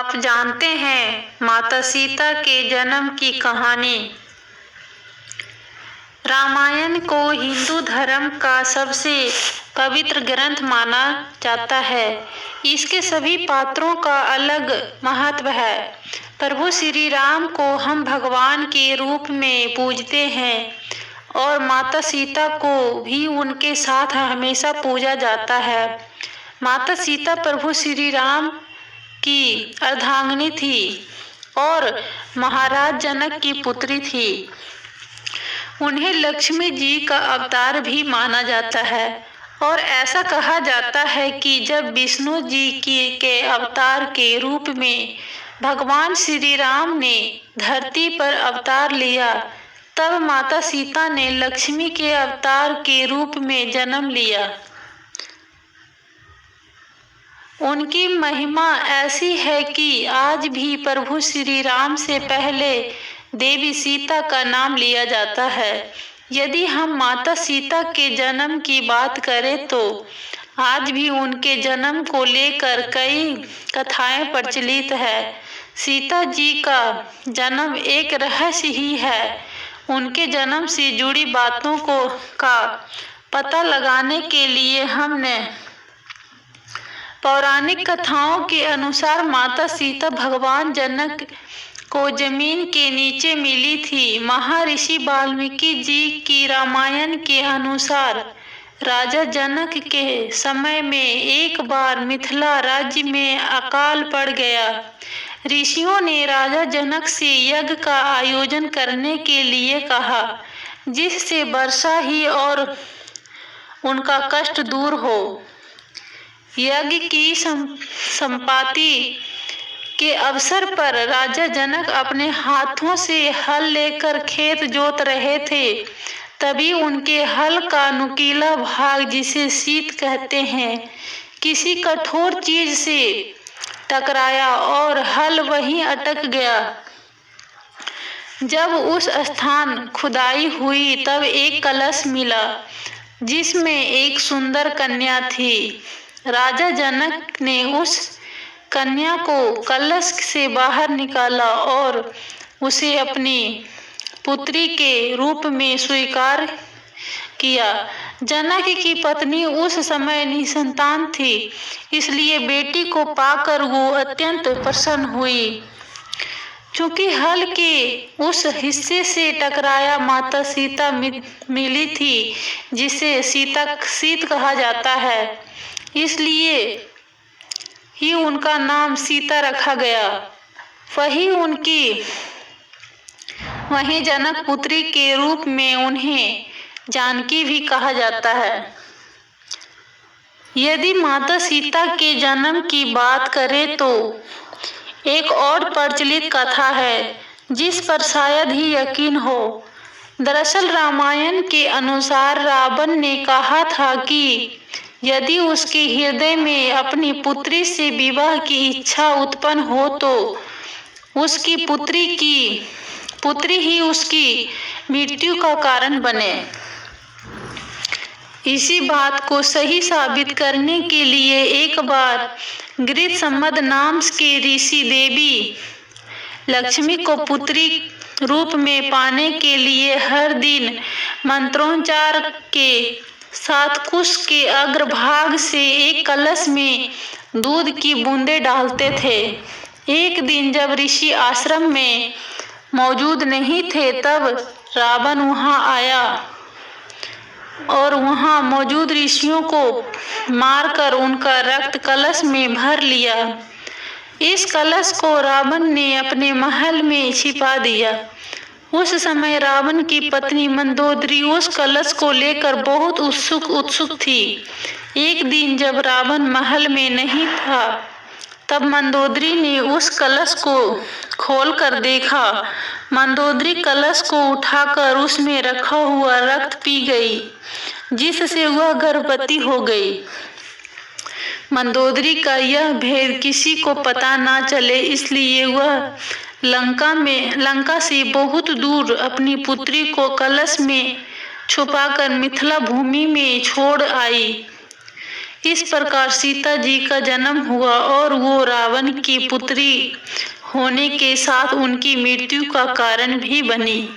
आप जानते हैं माता सीता के जन्म की कहानी। रामायण को हिंदू धर्म का सबसे पवित्र ग्रंथ माना जाता है। इसके सभी पात्रों का अलग महत्व है। प्रभु श्री राम को हम भगवान के रूप में पूजते हैं और माता सीता को भी उनके साथ हमेशा पूजा जाता है। माता सीता प्रभु श्री राम की अर्धांगिनी थी और महाराज जनक की पुत्री थी। उन्हें लक्ष्मी जी का अवतार भी माना जाता है और ऐसा कहा जाता है कि जब विष्णु जी के अवतार के रूप में भगवान श्री राम ने धरती पर अवतार लिया, तब माता सीता ने लक्ष्मी के अवतार के रूप में जन्म लिया। उनकी महिमा ऐसी है कि आज भी प्रभु श्री राम से पहले देवी सीता का नाम लिया जाता है। यदि हम माता सीता के जन्म की बात करें तो आज भी उनके जन्म को लेकर कई कथाएं प्रचलित है। सीता जी का जन्म एक रहस्य ही है। उनके जन्म से जुड़ी बातों का पता लगाने के लिए हमने पौराणिक कथाओं के अनुसार माता सीता भगवान जनक को जमीन के नीचे मिली थी। महर्षि वाल्मीकि जी की रामायण के अनुसार राजा जनक के समय में एक बार मिथिला राज्य में अकाल पड़ गया। ऋषियों ने राजा जनक से यज्ञ का आयोजन करने के लिए कहा, जिससे वर्षा ही और उनका कष्ट दूर हो। यज्ञ की संपत्ति के अवसर पर राजा जनक अपने हाथों से हल लेकर खेत जोत रहे थे। तभी उनके हल का नुकीला भाग, जिसे शीत कहते हैं, किसी कठोर चीज से टकराया और हल वहीं अटक गया। जब उस स्थान खुदाई हुई तब एक कलश मिला, जिसमें एक सुंदर कन्या थी। राजा जनक ने उस कन्या को कलश से बाहर निकाला और उसे अपनी पुत्री के रूप में स्वीकार किया। जनक की पत्नी उस समय निसंतान थी, इसलिए बेटी को पाकर वो अत्यंत प्रसन्न हुई। चूंकि हल के उस हिस्से से टकराया माता सीता मिली थी, जिसे शीत कहा जाता है, इसलिए ही उनका नाम सीता रखा गया। वहीं जनक पुत्री के रूप में उन्हें जानकी भी कहा जाता है। यदि माता सीता के जन्म की बात करें तो एक और प्रचलित कथा है, जिस पर शायद ही यकीन हो। दरअसल रामायण के अनुसार रावण ने कहा था कि यदि उसके हृदय में अपनी पुत्री से विवाह की इच्छा उत्पन्न हो तो उसकी पुत्री ही उसकी मृत्यु का कारण बने। इसी बात को सही साबित करने के लिए एक बार गृत्समद नाम के ऋषि देवी लक्ष्मी को पुत्री रूप में पाने के लिए हर दिन मंत्रोच्चार के साथ कुश के अग्रभाग से एक कलश में दूध की बूंदें डालते थे। एक दिन जब ऋषि आश्रम में मौजूद नहीं थे, तब रावण वहां आया और वहां मौजूद ऋषियों को मारकर उनका रक्त कलश में भर लिया। इस कलश को रावण ने अपने महल में छिपा दिया। उस समय रावण की पत्नी मंदोदरी उस कलश को लेकर बहुत उत्सुक थी। एक दिन जब रावण महल में नहीं था, तब मंदोदरी ने उस कलश को खोलकर देखा। मंदोदरी कलश को उठाकर उसमें रखा हुआ रक्त पी गई, जिससे वह गर्भवती हो गई। मंदोदरी का यह भेद किसी को पता ना चले, इसलिए वह लंका से बहुत दूर अपनी पुत्री को कलश में छुपाकर मिथिला भूमि में छोड़ आई। इस प्रकार सीता जी का जन्म हुआ और वो रावण की पुत्री होने के साथ उनकी मृत्यु का कारण भी बनी।